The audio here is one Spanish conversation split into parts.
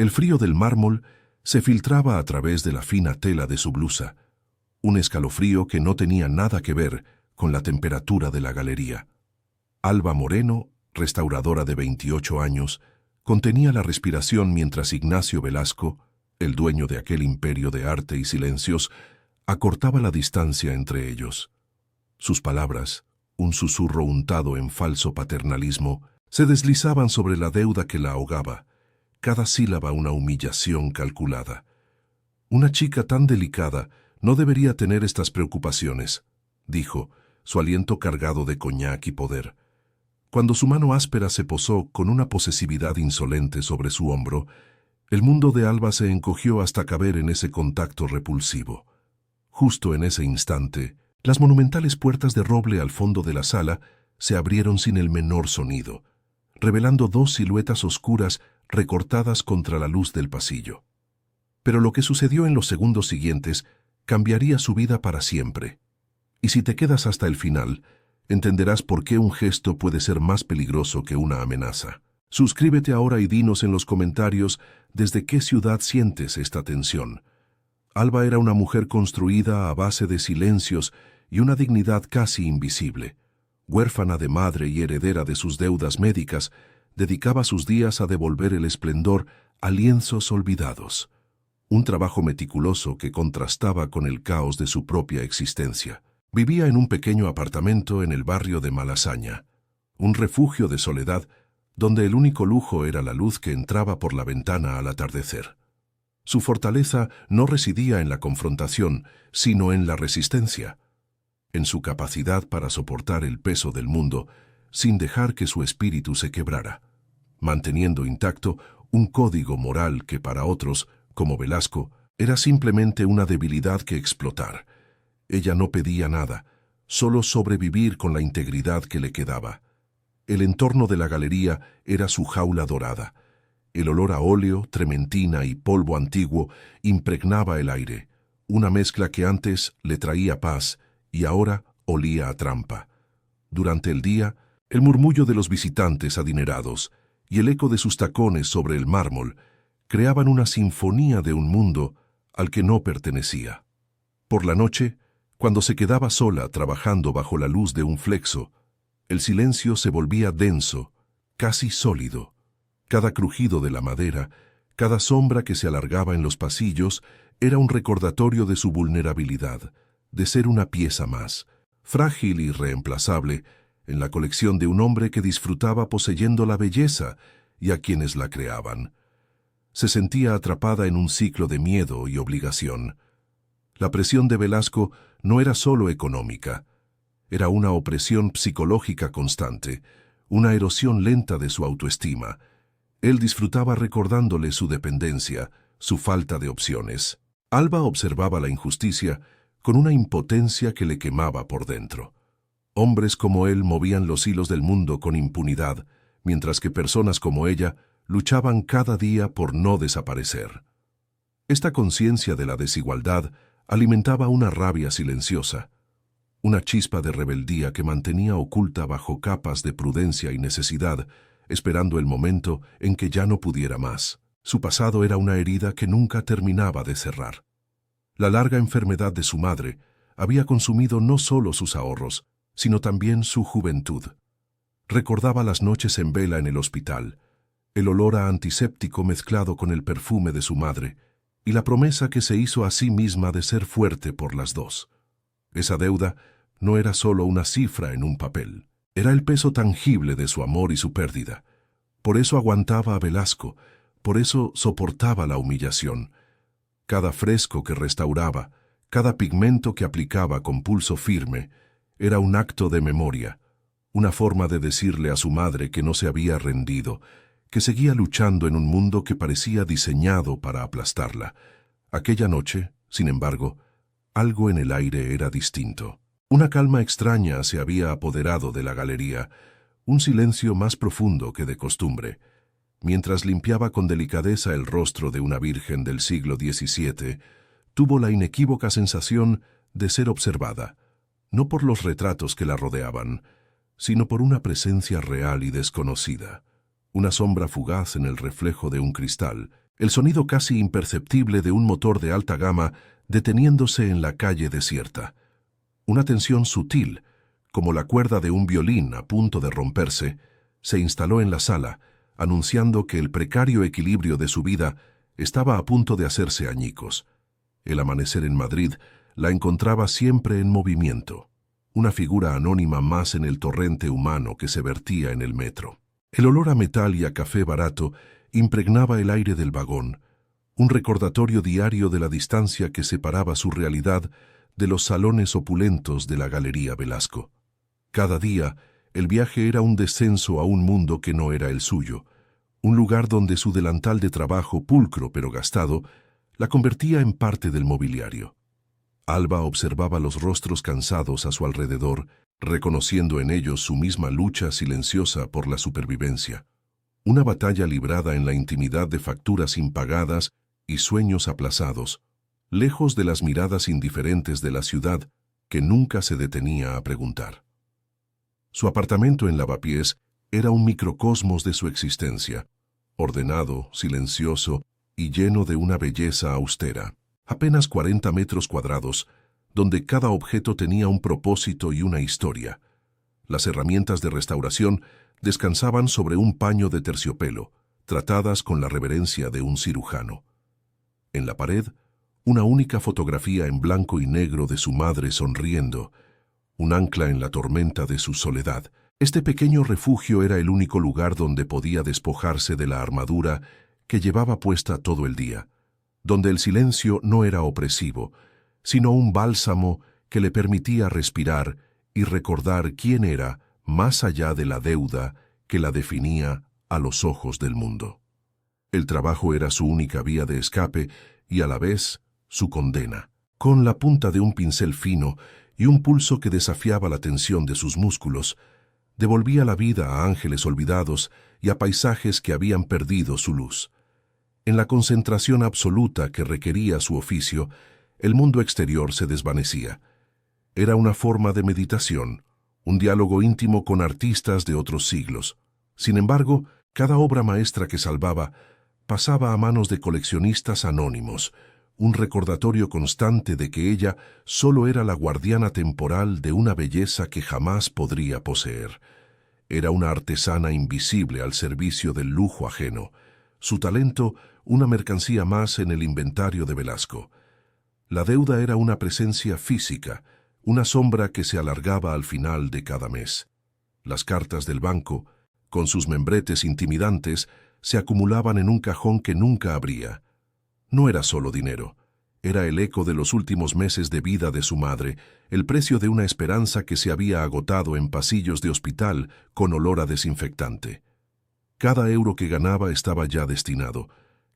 El frío del mármol se filtraba a través de la fina tela de su blusa, un escalofrío que no tenía nada que ver con la temperatura de la galería. Alba Moreno, restauradora de 28 años, contenía la respiración mientras Ignacio Velasco, el dueño de aquel imperio de arte y silencios, acortaba la distancia entre ellos. Sus palabras, un susurro untado en falso paternalismo, se deslizaban sobre la deuda que la ahogaba, cada sílaba una humillación calculada. Una chica tan delicada no debería tener estas preocupaciones, dijo, su aliento cargado de coñac y poder. Cuando su mano áspera se posó con una posesividad insolente sobre su hombro, el mundo de Alba se encogió hasta caber en ese contacto repulsivo. Justo en ese instante, las monumentales puertas de roble al fondo de la sala se abrieron sin el menor sonido, revelando dos siluetas oscuras recortadas contra la luz del pasillo. Pero lo que sucedió en los segundos siguientes cambiaría su vida para siempre. Y si te quedas hasta el final, entenderás por qué un gesto puede ser más peligroso que una amenaza. Suscríbete ahora y dinos en los comentarios desde qué ciudad sientes esta tensión. Alba era una mujer construida a base de silencios y una dignidad casi invisible. Huérfana de madre y heredera de sus deudas médicas, dedicaba sus días a devolver el esplendor a lienzos olvidados. Un trabajo meticuloso que contrastaba con el caos de su propia existencia. Vivía en un pequeño apartamento en el barrio de Malasaña, un refugio de soledad donde el único lujo era la luz que entraba por la ventana al atardecer. Su fortaleza no residía en la confrontación, sino en la resistencia, en su capacidad para soportar el peso del mundo sin dejar que su espíritu se quebrara, manteniendo intacto un código moral que para otros, como Velasco, era simplemente una debilidad que explotar. Ella no pedía nada, solo sobrevivir con la integridad que le quedaba. El entorno de la galería era su jaula dorada. El olor a óleo, trementina y polvo antiguo impregnaba el aire, una mezcla que antes le traía paz y ahora olía a trampa. Durante el día, el murmullo de los visitantes adinerados y el eco de sus tacones sobre el mármol creaban una sinfonía de un mundo al que no pertenecía. Por la noche, cuando se quedaba sola trabajando bajo la luz de un flexo, el silencio se volvía denso, casi sólido. Cada crujido de la madera, cada sombra que se alargaba en los pasillos, era un recordatorio de su vulnerabilidad, de ser una pieza más, frágil y reemplazable, en la colección de un hombre que disfrutaba poseyendo la belleza y a quienes la creaban. Se sentía atrapada en un ciclo de miedo y obligación. La presión de Velasco no era solo económica, era una opresión psicológica constante, una erosión lenta de su autoestima. Él disfrutaba recordándole su dependencia, su falta de opciones. Alba observaba la injusticia con una impotencia que le quemaba por dentro. Hombres como él movían los hilos del mundo con impunidad, mientras que personas como ella luchaban cada día por no desaparecer. Esta conciencia de la desigualdad alimentaba una rabia silenciosa, una chispa de rebeldía que mantenía oculta bajo capas de prudencia y necesidad, esperando el momento en que ya no pudiera más. Su pasado era una herida que nunca terminaba de cerrar. La larga enfermedad de su madre había consumido no solo sus ahorros, sino también su juventud. Recordaba las noches en vela en el hospital, el olor a antiséptico mezclado con el perfume de su madre, y la promesa que se hizo a sí misma de ser fuerte por las dos. Esa deuda no era solo una cifra en un papel, era el peso tangible de su amor y su pérdida. Por eso aguantaba a Velasco, por eso soportaba la humillación. Cada fresco que restauraba, cada pigmento que aplicaba con pulso firme, era un acto de memoria, una forma de decirle a su madre que no se había rendido, que seguía luchando en un mundo que parecía diseñado para aplastarla. Aquella noche, sin embargo, algo en el aire era distinto. Una calma extraña se había apoderado de la galería, un silencio más profundo que de costumbre. Mientras limpiaba con delicadeza el rostro de una virgen del siglo XVII, tuvo la inequívoca sensación de ser observada, no por los retratos que la rodeaban, sino por una presencia real y desconocida, una sombra fugaz en el reflejo de un cristal, el sonido casi imperceptible de un motor de alta gama deteniéndose en la calle desierta. Una tensión sutil, como la cuerda de un violín a punto de romperse, se instaló en la sala, anunciando que el precario equilibrio de su vida estaba a punto de hacerse añicos. El amanecer en Madrid la encontraba siempre en movimiento, una figura anónima más en el torrente humano que se vertía en el metro. El olor a metal y a café barato impregnaba el aire del vagón, un recordatorio diario de la distancia que separaba su realidad de los salones opulentos de la Galería Velasco. Cada día, el viaje era un descenso a un mundo que no era el suyo, un lugar donde su delantal de trabajo, pulcro pero gastado, la convertía en parte del mobiliario. Alba observaba los rostros cansados a su alrededor, reconociendo en ellos su misma lucha silenciosa por la supervivencia. Una batalla librada en la intimidad de facturas impagadas y sueños aplazados, lejos de las miradas indiferentes de la ciudad que nunca se detenía a preguntar. Su apartamento en Lavapiés era un microcosmos de su existencia, ordenado, silencioso y lleno de una belleza austera. Apenas 40 metros cuadrados, donde cada objeto tenía un propósito y una historia. Las herramientas de restauración descansaban sobre un paño de terciopelo, tratadas con la reverencia de un cirujano. En la pared, una única fotografía en blanco y negro de su madre sonriendo, un ancla en la tormenta de su soledad. Este pequeño refugio era el único lugar donde podía despojarse de la armadura que llevaba puesta todo el día, donde el silencio no era opresivo, sino un bálsamo que le permitía respirar y recordar quién era más allá de la deuda que la definía a los ojos del mundo. El trabajo era su única vía de escape y a la vez su condena. Con la punta de un pincel fino y un pulso que desafiaba la tensión de sus músculos, devolvía la vida a ángeles olvidados y a paisajes que habían perdido su luz. En la concentración absoluta que requería su oficio, el mundo exterior se desvanecía. Era una forma de meditación, un diálogo íntimo con artistas de otros siglos. Sin embargo, cada obra maestra que salvaba pasaba a manos de coleccionistas anónimos, un recordatorio constante de que ella solo era la guardiana temporal de una belleza que jamás podría poseer. Era una artesana invisible al servicio del lujo ajeno, su talento una mercancía más en el inventario de Velasco. La deuda era una presencia física, una sombra que se alargaba al final de cada mes. Las cartas del banco, con sus membretes intimidantes, se acumulaban en un cajón que nunca abría. No era solo dinero, era el eco de los últimos meses de vida de su madre, el precio de una esperanza que se había agotado en pasillos de hospital con olor a desinfectante. Cada euro que ganaba estaba ya destinado.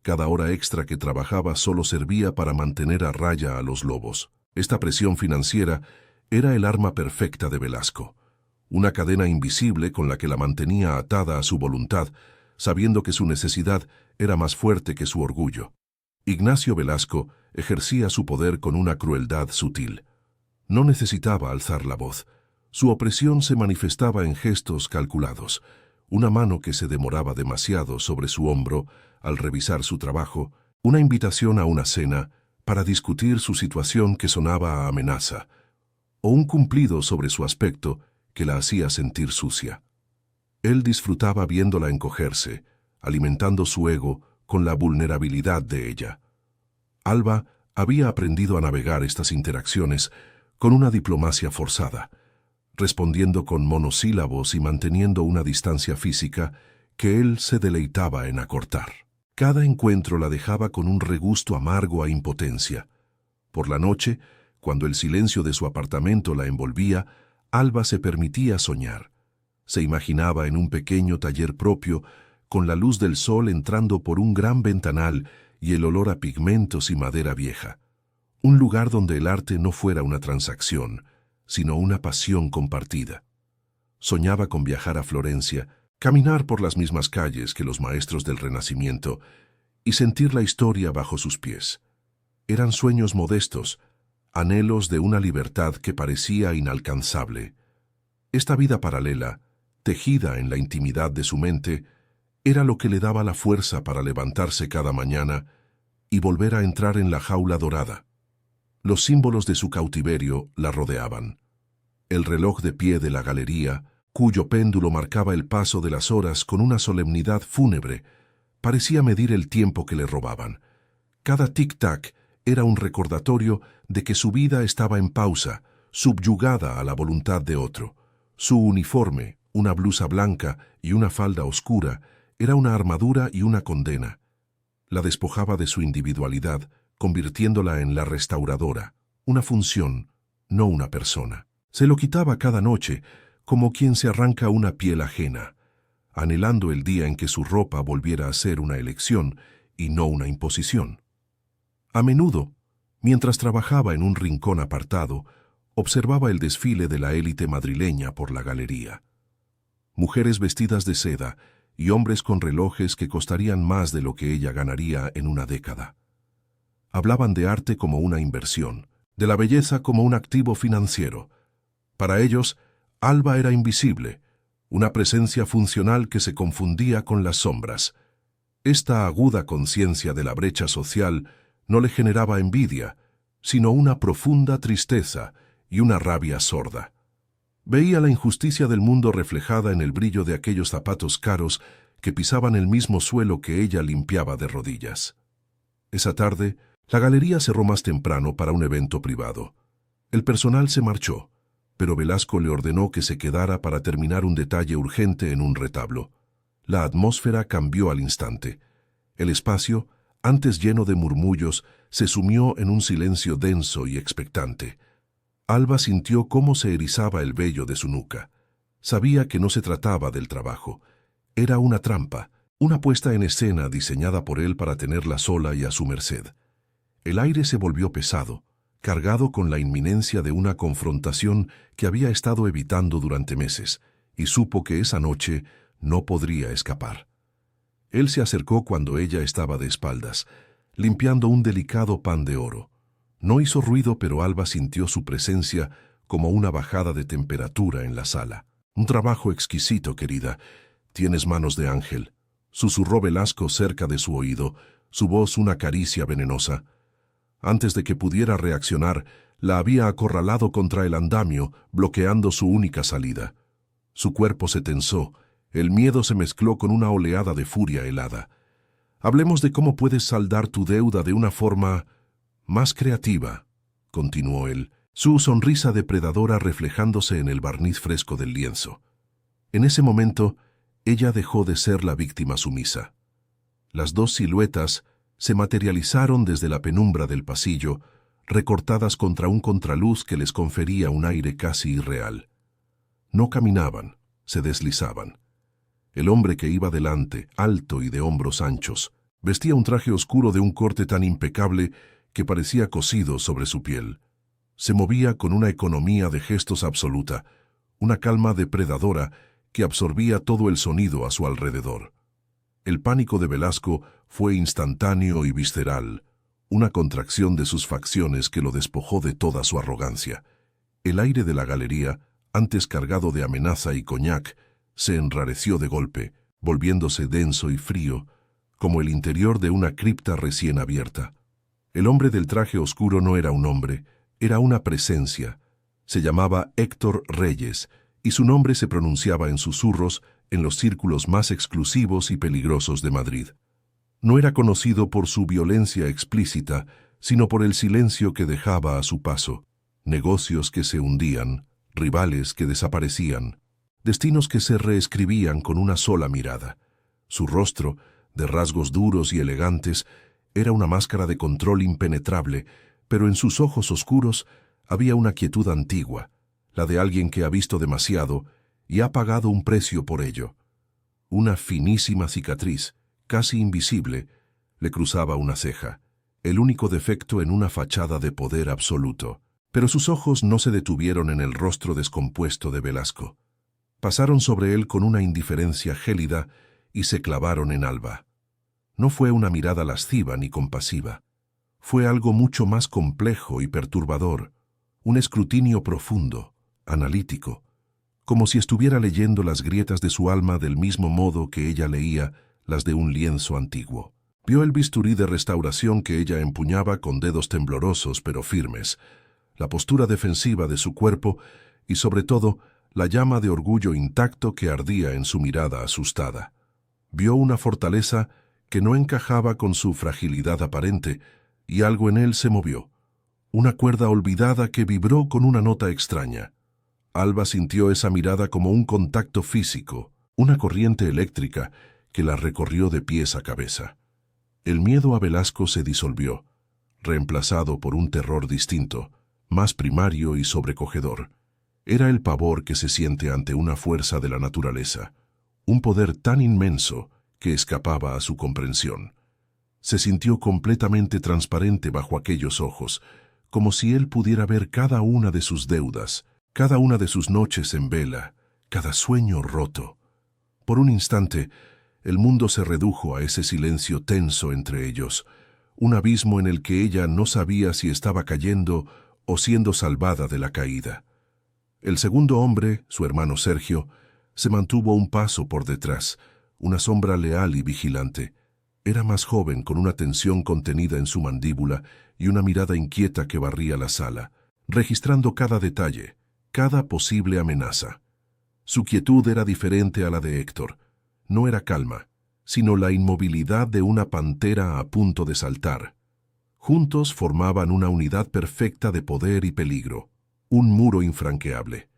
Cada hora extra que trabajaba solo servía para mantener a raya a los lobos. Esta presión financiera era el arma perfecta de Velasco, una cadena invisible con la que la mantenía atada a su voluntad, sabiendo que su necesidad era más fuerte que su orgullo. Ignacio Velasco ejercía su poder con una crueldad sutil. No necesitaba alzar la voz. Su opresión se manifestaba en gestos calculados, una mano que se demoraba demasiado sobre su hombro al revisar su trabajo, una invitación a una cena para discutir su situación que sonaba a amenaza, o un cumplido sobre su aspecto que la hacía sentir sucia. Él disfrutaba viéndola encogerse, alimentando su ego con la vulnerabilidad de ella. Alba había aprendido a navegar estas interacciones con una diplomacia forzada, respondiendo con monosílabos y manteniendo una distancia física que él se deleitaba en acortar. Cada encuentro la dejaba con un regusto amargo a impotencia. Por la noche, cuando el silencio de su apartamento la envolvía, Alba se permitía soñar. Se imaginaba en un pequeño taller propio, con la luz del sol entrando por un gran ventanal y el olor a pigmentos y madera vieja. Un lugar donde el arte no fuera una transacción, sino una pasión compartida. Soñaba con viajar a Florencia, caminar por las mismas calles que los maestros del Renacimiento y sentir la historia bajo sus pies. Eran sueños modestos, anhelos de una libertad que parecía inalcanzable. Esta vida paralela, tejida en la intimidad de su mente, Era lo que le daba la fuerza para levantarse cada mañana y volver a entrar en la jaula dorada. Los símbolos de su cautiverio la rodeaban. El reloj de pie de la galería, cuyo péndulo marcaba el paso de las horas con una solemnidad fúnebre, parecía medir el tiempo que le robaban. Cada tic-tac era un recordatorio de que su vida estaba en pausa, subyugada a la voluntad de otro. Su uniforme, una blusa blanca y una falda oscura, era una armadura y una condena. La despojaba de su individualidad, convirtiéndola en la restauradora, una función, no una persona. Se lo quitaba cada noche, como quien se arranca una piel ajena, anhelando el día en que su ropa volviera a ser una elección y no una imposición. A menudo, mientras trabajaba en un rincón apartado, observaba el desfile de la élite madrileña por la galería. Mujeres vestidas de seda y hombres con relojes que costarían más de lo que ella ganaría en una década. Hablaban de arte como una inversión, de la belleza como un activo financiero. Para ellos, Alba era invisible, una presencia funcional que se confundía con las sombras. Esta aguda conciencia de la brecha social no le generaba envidia, sino una profunda tristeza y una rabia sorda. Veía la injusticia del mundo reflejada en el brillo de aquellos zapatos caros que pisaban el mismo suelo que ella limpiaba de rodillas. Esa tarde, la galería cerró más temprano para un evento privado. El personal se marchó, pero Velasco le ordenó que se quedara para terminar un detalle urgente en un retablo. La atmósfera cambió al instante. El espacio, antes lleno de murmullos, se sumió en un silencio denso y expectante. Alba sintió cómo se erizaba el vello de su nuca. Sabía que no se trataba del trabajo. Era una trampa, una puesta en escena diseñada por él para tenerla sola y a su merced. El aire se volvió pesado, cargado con la inminencia de una confrontación que había estado evitando durante meses, y supo que esa noche no podría escapar. Él se acercó cuando ella estaba de espaldas, limpiando un delicado pan de oro. No hizo ruido, pero Alba sintió su presencia como una bajada de temperatura en la sala. «Un trabajo exquisito, querida. Tienes manos de ángel», susurró Velasco cerca de su oído, su voz una caricia venenosa. Antes de que pudiera reaccionar, la había acorralado contra el andamio, bloqueando su única salida. Su cuerpo se tensó, el miedo se mezcló con una oleada de furia helada. «Hablemos de cómo puedes saldar tu deuda de una forma más creativa», continuó él, su sonrisa depredadora reflejándose en el barniz fresco del lienzo. En ese momento, ella dejó de ser la víctima sumisa. Las dos siluetas se materializaron desde la penumbra del pasillo, recortadas contra un contraluz que les confería un aire casi irreal. No caminaban, se deslizaban. El hombre que iba delante, alto y de hombros anchos, vestía un traje oscuro de un corte tan impecable que parecía cosido sobre su piel. Se movía con una economía de gestos absoluta, una calma depredadora que absorbía todo el sonido a su alrededor. El pánico de Velasco fue instantáneo y visceral, una contracción de sus facciones que lo despojó de toda su arrogancia. El aire de la galería, antes cargado de amenaza y coñac, se enrareció de golpe, volviéndose denso y frío, como el interior de una cripta recién abierta. El hombre del traje oscuro no era un hombre, era una presencia. Se llamaba Héctor Reyes, y su nombre se pronunciaba en susurros en los círculos más exclusivos y peligrosos de Madrid. No era conocido por su violencia explícita, sino por el silencio que dejaba a su paso, negocios que se hundían, rivales que desaparecían, destinos que se reescribían con una sola mirada. Su rostro, de rasgos duros y elegantes, era una máscara de control impenetrable, pero en sus ojos oscuros había una quietud antigua, la de alguien que ha visto demasiado y ha pagado un precio por ello. Una finísima cicatriz, casi invisible, le cruzaba una ceja, el único defecto en una fachada de poder absoluto. Pero sus ojos no se detuvieron en el rostro descompuesto de Velasco. Pasaron sobre él con una indiferencia gélida y se clavaron en Alba. No fue una mirada lasciva ni compasiva. Fue algo mucho más complejo y perturbador, un escrutinio profundo, analítico, como si estuviera leyendo las grietas de su alma del mismo modo que ella leía las de un lienzo antiguo. Vio el bisturí de restauración que ella empuñaba con dedos temblorosos pero firmes, la postura defensiva de su cuerpo y, sobre todo, la llama de orgullo intacto que ardía en su mirada asustada. Vio una fortaleza que no encajaba con su fragilidad aparente, y algo en él se movió. Una cuerda olvidada que vibró con una nota extraña. Alba sintió esa mirada como un contacto físico, una corriente eléctrica que la recorrió de pies a cabeza. El miedo a Velasco se disolvió, reemplazado por un terror distinto, más primario y sobrecogedor. Era el pavor que se siente ante una fuerza de la naturaleza, un poder tan inmenso que escapaba a su comprensión. Se sintió completamente transparente bajo aquellos ojos, como si él pudiera ver cada una de sus deudas, cada una de sus noches en vela, cada sueño roto. Por un instante, el mundo se redujo a ese silencio tenso entre ellos, un abismo en el que ella no sabía si estaba cayendo o siendo salvada de la caída. El segundo hombre, su hermano Sergio, se mantuvo un paso por detrás, una sombra leal y vigilante. Era más joven, con una tensión contenida en su mandíbula y una mirada inquieta que barría la sala, registrando cada detalle, cada posible amenaza. Su quietud era diferente a la de Héctor. No era calma, sino la inmovilidad de una pantera a punto de saltar. Juntos formaban una unidad perfecta de poder y peligro, un muro infranqueable.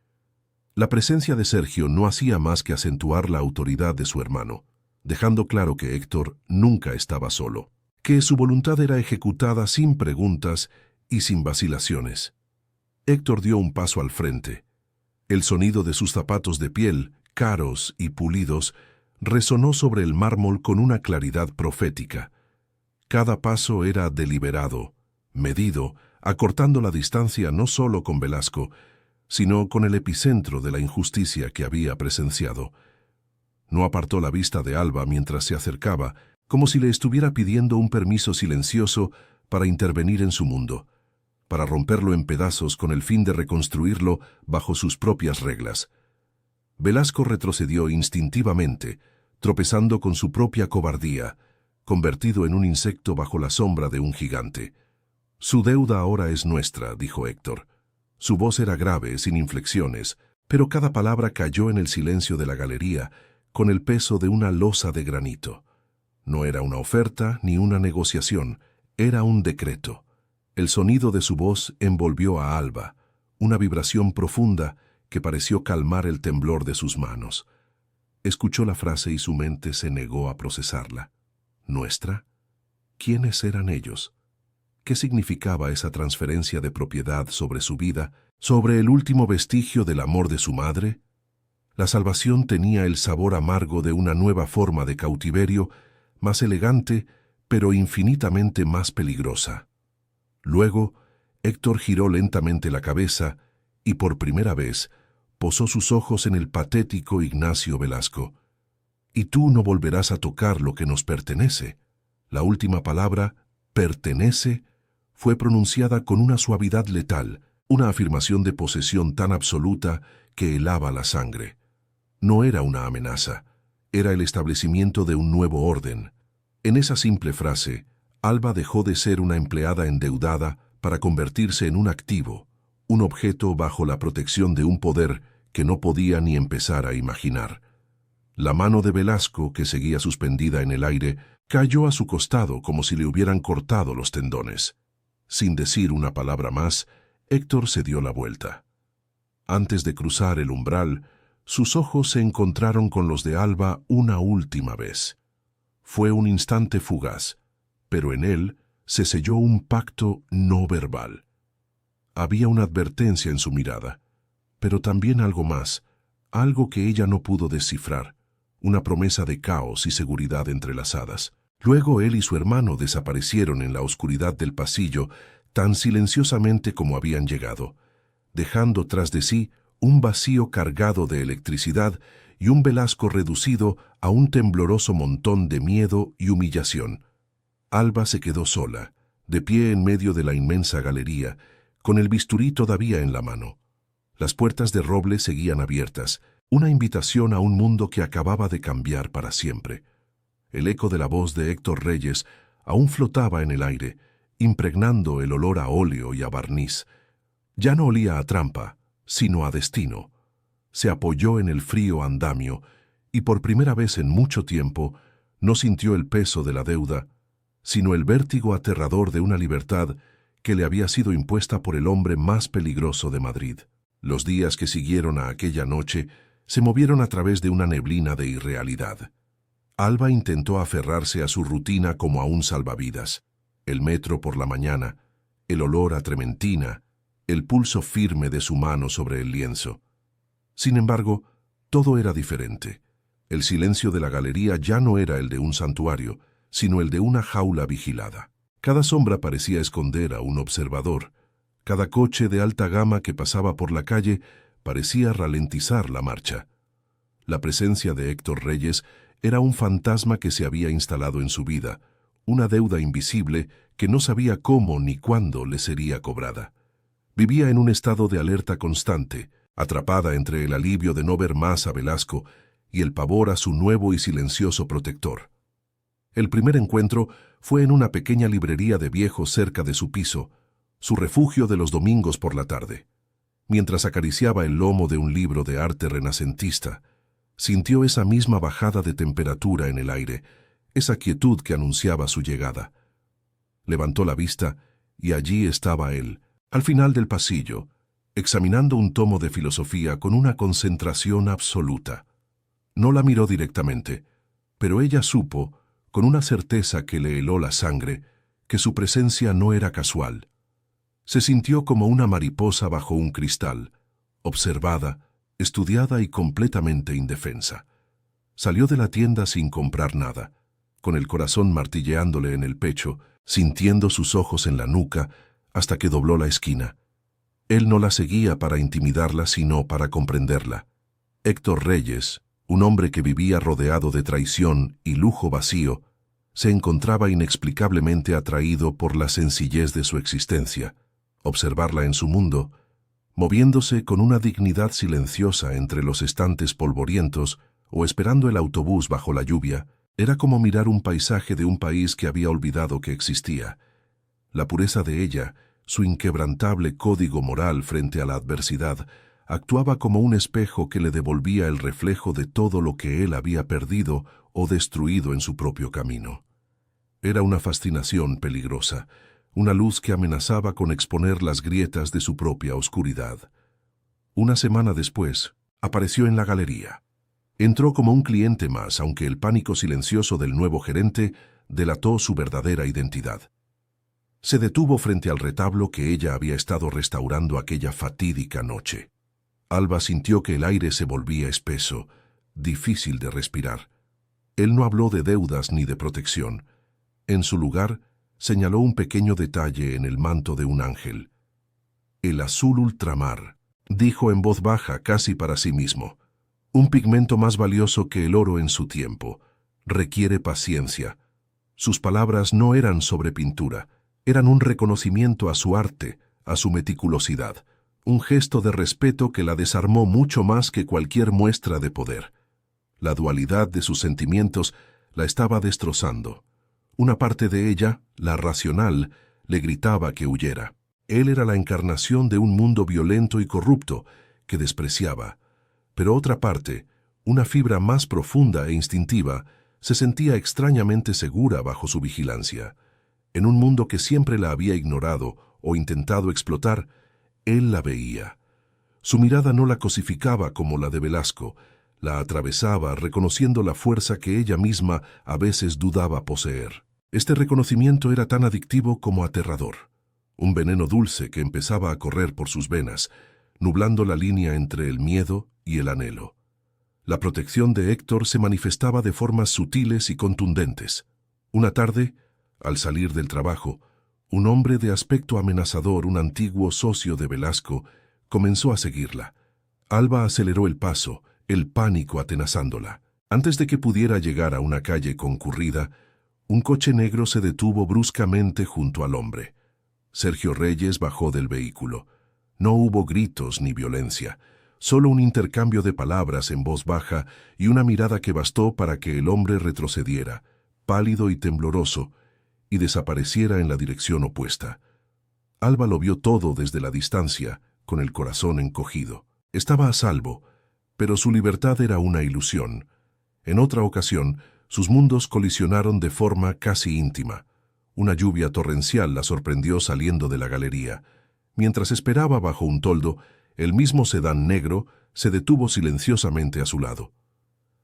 La presencia de Sergio no hacía más que acentuar la autoridad de su hermano, dejando claro que Héctor nunca estaba solo, que su voluntad era ejecutada sin preguntas y sin vacilaciones. Héctor dio un paso al frente. El sonido de sus zapatos de piel, caros y pulidos, resonó sobre el mármol con una claridad profética. Cada paso era deliberado, medido, acortando la distancia no solo con Velasco, sino con el epicentro de la injusticia que había presenciado. No apartó la vista de Alba mientras se acercaba, como si le estuviera pidiendo un permiso silencioso para intervenir en su mundo, para romperlo en pedazos con el fin de reconstruirlo bajo sus propias reglas. Velasco retrocedió instintivamente, tropezando con su propia cobardía, convertido en un insecto bajo la sombra de un gigante. «Su deuda ahora es nuestra», dijo Héctor. Su voz era grave, sin inflexiones, pero cada palabra cayó en el silencio de la galería, con el peso de una losa de granito. No era una oferta ni una negociación, era un decreto. El sonido de su voz envolvió a Alba, una vibración profunda que pareció calmar el temblor de sus manos. Escuchó la frase y su mente se negó a procesarla. ¿Nuestra? ¿Quiénes eran ellos? ¿Qué significaba esa transferencia de propiedad sobre su vida, sobre el último vestigio del amor de su madre? La salvación tenía el sabor amargo de una nueva forma de cautiverio, más elegante, pero infinitamente más peligrosa. Luego, Héctor giró lentamente la cabeza y, por primera vez, posó sus ojos en el patético Ignacio Velasco. «Y tú no volverás a tocar lo que nos pertenece». La última palabra, pertenece, fue pronunciada con una suavidad letal, una afirmación de posesión tan absoluta que helaba la sangre. No era una amenaza, era el establecimiento de un nuevo orden. En esa simple frase, Alba dejó de ser una empleada endeudada para convertirse en un activo, un objeto bajo la protección de un poder que no podía ni empezar a imaginar. La mano de Velasco, que seguía suspendida en el aire, cayó a su costado como si le hubieran cortado los tendones. Sin decir una palabra más, Héctor se dio la vuelta. Antes de cruzar el umbral, sus ojos se encontraron con los de Alba una última vez. Fue un instante fugaz, pero en él se selló un pacto no verbal. Había una advertencia en su mirada, pero también algo más, algo que ella no pudo descifrar, una promesa de caos y seguridad entrelazadas. Luego él y su hermano desaparecieron en la oscuridad del pasillo tan silenciosamente como habían llegado, dejando tras de sí un vacío cargado de electricidad y un Velasco reducido a un tembloroso montón de miedo y humillación. Alba se quedó sola, de pie en medio de la inmensa galería, con el bisturí todavía en la mano. Las puertas de roble seguían abiertas, una invitación a un mundo que acababa de cambiar para siempre. El eco de la voz de Héctor Reyes aún flotaba en el aire, impregnando el olor a óleo y a barniz. Ya no olía a trampa, sino a destino. Se apoyó en el frío andamio y por primera vez en mucho tiempo no sintió el peso de la deuda, sino el vértigo aterrador de una libertad que le había sido impuesta por el hombre más peligroso de Madrid. Los días que siguieron a aquella noche se movieron a través de una neblina de irrealidad. Alba intentó aferrarse a su rutina como a un salvavidas. El metro por la mañana, el olor a trementina, el pulso firme de su mano sobre el lienzo. Sin embargo, todo era diferente. El silencio de la galería ya no era el de un santuario, sino el de una jaula vigilada. Cada sombra parecía esconder a un observador. Cada coche de alta gama que pasaba por la calle parecía ralentizar la marcha. La presencia de Héctor Reyes era un fantasma que se había instalado en su vida, una deuda invisible que no sabía cómo ni cuándo le sería cobrada. Vivía en un estado de alerta constante, atrapada entre el alivio de no ver más a Velasco y el pavor a su nuevo y silencioso protector. El primer encuentro fue en una pequeña librería de viejos cerca de su piso, su refugio de los domingos por la tarde. Mientras acariciaba el lomo de un libro de arte renacentista, sintió esa misma bajada de temperatura en el aire, esa quietud que anunciaba su llegada. Levantó la vista y allí estaba él, al final del pasillo, examinando un tomo de filosofía con una concentración absoluta. No la miró directamente, pero ella supo, con una certeza que le heló la sangre, que su presencia no era casual. Se sintió como una mariposa bajo un cristal, observada, estudiada y completamente indefensa. Salió de la tienda sin comprar nada, con el corazón martilleándole en el pecho, sintiendo sus ojos en la nuca, hasta que dobló la esquina. Él no la seguía para intimidarla, sino para comprenderla. Héctor Reyes, un hombre que vivía rodeado de traición y lujo vacío, se encontraba inexplicablemente atraído por la sencillez de su existencia. Observarla en su mundo, moviéndose con una dignidad silenciosa entre los estantes polvorientos o esperando el autobús bajo la lluvia, era como mirar un paisaje de un país que había olvidado que existía. La pureza de ella, su inquebrantable código moral frente a la adversidad, actuaba como un espejo que le devolvía el reflejo de todo lo que él había perdido o destruido en su propio camino. Era una fascinación peligrosa, una luz que amenazaba con exponer las grietas de su propia oscuridad. Una semana después, apareció en la galería. Entró como un cliente más, aunque el pánico silencioso del nuevo gerente delató su verdadera identidad. Se detuvo frente al retablo que ella había estado restaurando aquella fatídica noche. Alba sintió que el aire se volvía espeso, difícil de respirar. Él no habló de deudas ni de protección. En su lugar, señaló un pequeño detalle en el manto de un ángel. El azul ultramar, dijo en voz baja, casi para sí mismo. Un pigmento más valioso que el oro en su tiempo. Requiere paciencia. Sus palabras no eran sobre pintura, eran un reconocimiento a su arte, a su meticulosidad, un gesto de respeto que la desarmó mucho más que cualquier muestra de poder. La dualidad de sus sentimientos la estaba destrozando. Una parte de ella, la racional, le gritaba que huyera. Él era la encarnación de un mundo violento y corrupto que despreciaba. Pero otra parte, una fibra más profunda e instintiva, se sentía extrañamente segura bajo su vigilancia. En un mundo que siempre la había ignorado o intentado explotar, él la veía. Su mirada no la cosificaba como la de Velasco, la atravesaba reconociendo la fuerza que ella misma a veces dudaba poseer. Este reconocimiento era tan adictivo como aterrador. Un veneno dulce que empezaba a correr por sus venas, nublando la línea entre el miedo y el anhelo. La protección de Héctor se manifestaba de formas sutiles y contundentes. Una tarde, al salir del trabajo, un hombre de aspecto amenazador, un antiguo socio de Velasco, comenzó a seguirla. Alba aceleró el paso, el pánico atenazándola. Antes de que pudiera llegar a una calle concurrida, un coche negro se detuvo bruscamente junto al hombre. Sergio Reyes bajó del vehículo. No hubo gritos ni violencia, solo un intercambio de palabras en voz baja y una mirada que bastó para que el hombre retrocediera, pálido y tembloroso, y desapareciera en la dirección opuesta. Alba lo vio todo desde la distancia, con el corazón encogido. Estaba a salvo, pero su libertad era una ilusión. En otra ocasión, sus mundos colisionaron de forma casi íntima. Una lluvia torrencial la sorprendió saliendo de la galería. Mientras esperaba bajo un toldo, el mismo sedán negro se detuvo silenciosamente a su lado.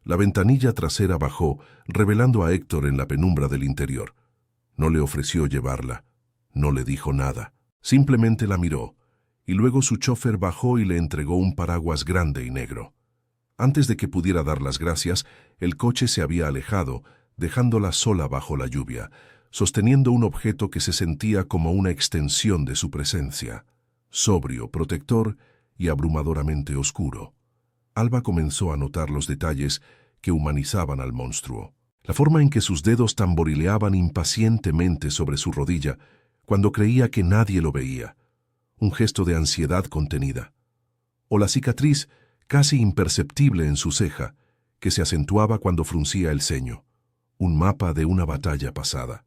La ventanilla trasera bajó, revelando a Héctor en la penumbra del interior. No le ofreció llevarla, no le dijo nada, simplemente la miró, y luego su chofer bajó y le entregó un paraguas grande y negro. Antes de que pudiera dar las gracias, el coche se había alejado, dejándola sola bajo la lluvia, sosteniendo un objeto que se sentía como una extensión de su presencia, sobrio, protector y abrumadoramente oscuro. Alba comenzó a notar los detalles que humanizaban al monstruo. La forma en que sus dedos tamborileaban impacientemente sobre su rodilla cuando creía que nadie lo veía. Un gesto de ansiedad contenida. O la cicatriz casi imperceptible en su ceja, que se acentuaba cuando fruncía el ceño. Un mapa de una batalla pasada.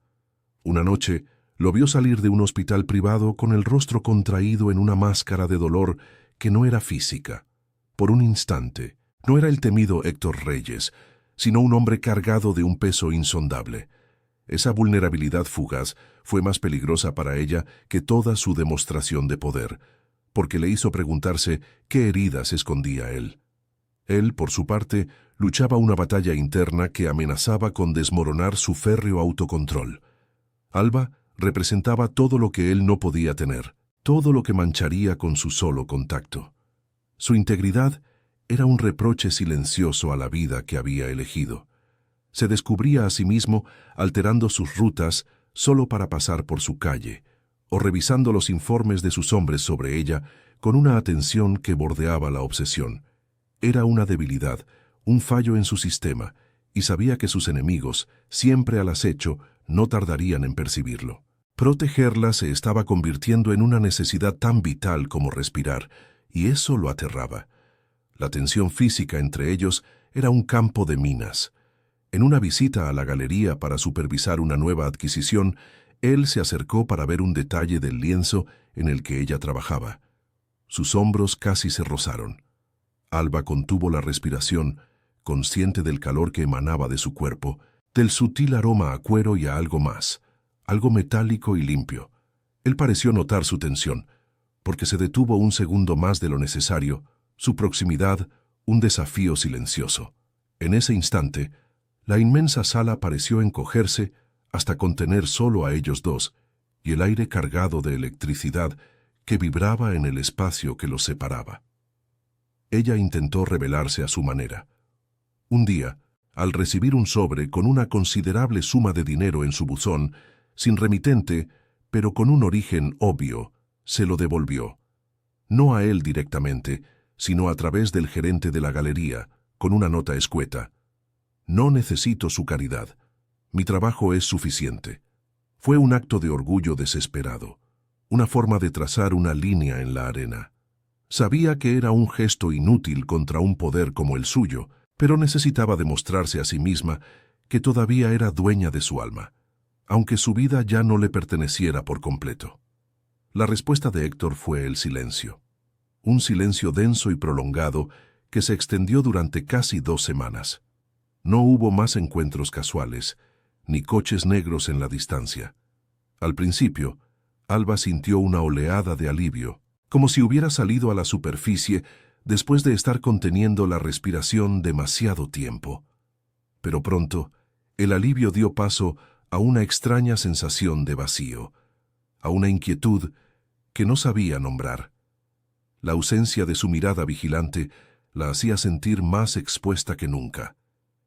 Una noche lo vio salir de un hospital privado con el rostro contraído en una máscara de dolor que no era física. Por un instante, no era el temido Héctor Reyes, sino un hombre cargado de un peso insondable. Esa vulnerabilidad fugaz fue más peligrosa para ella que toda su demostración de poder, porque le hizo preguntarse qué heridas escondía él. Él, por su parte, luchaba una batalla interna que amenazaba con desmoronar su férreo autocontrol. Alba representaba todo lo que él no podía tener, todo lo que mancharía con su solo contacto. Su integridad era un reproche silencioso a la vida que había elegido. Se descubría a sí mismo alterando sus rutas solo para pasar por su calle, o revisando los informes de sus hombres sobre ella con una atención que bordeaba la obsesión. Era una debilidad, un fallo en su sistema, y sabía que sus enemigos, siempre al acecho, no tardarían en percibirlo. Protegerla se estaba convirtiendo en una necesidad tan vital como respirar, y eso lo aterraba. La tensión física entre ellos era un campo de minas. En una visita a la galería para supervisar una nueva adquisición, él se acercó para ver un detalle del lienzo en el que ella trabajaba. Sus hombros casi se rozaron. Alba contuvo la respiración, consciente del calor que emanaba de su cuerpo, del sutil aroma a cuero y a algo más, algo metálico y limpio. Él pareció notar su tensión, porque se detuvo un segundo más de lo necesario, su proximidad, un desafío silencioso. En ese instante, la inmensa sala pareció encogerse hasta contener solo a ellos dos, y el aire cargado de electricidad que vibraba en el espacio que los separaba. Ella intentó revelarse a su manera. Un día, al recibir un sobre con una considerable suma de dinero en su buzón, sin remitente, pero con un origen obvio, se lo devolvió. No a él directamente, sino a través del gerente de la galería, con una nota escueta. No necesito su caridad. Mi trabajo es suficiente. Fue un acto de orgullo desesperado, una forma de trazar una línea en la arena. Sabía que era un gesto inútil contra un poder como el suyo, pero necesitaba demostrarse a sí misma que todavía era dueña de su alma, aunque su vida ya no le perteneciera por completo. La respuesta de Héctor fue el silencio. Un silencio denso y prolongado que se extendió durante casi 2 semanas. No hubo más encuentros casuales, ni coches negros en la distancia. Al principio, Alba sintió una oleada de alivio, como si hubiera salido a la superficie después de estar conteniendo la respiración demasiado tiempo. Pero pronto, el alivio dio paso a una extraña sensación de vacío, a una inquietud que no sabía nombrar. La ausencia de su mirada vigilante la hacía sentir más expuesta que nunca,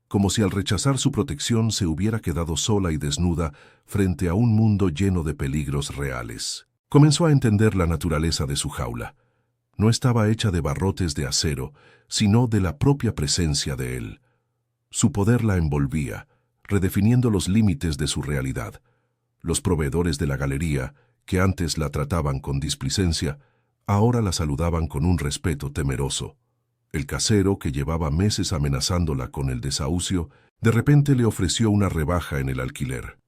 como si al rechazar su protección se hubiera quedado sola y desnuda frente a un mundo lleno de peligros reales. Comenzó a entender la naturaleza de su jaula. No estaba hecha de barrotes de acero, sino de la propia presencia de él. Su poder la envolvía, redefiniendo los límites de su realidad. Los proveedores de la galería, que antes la trataban con displicencia, ahora la saludaban con un respeto temeroso. El casero, que llevaba meses amenazándola con el desahucio, De repente le ofreció una rebaja en el alquiler.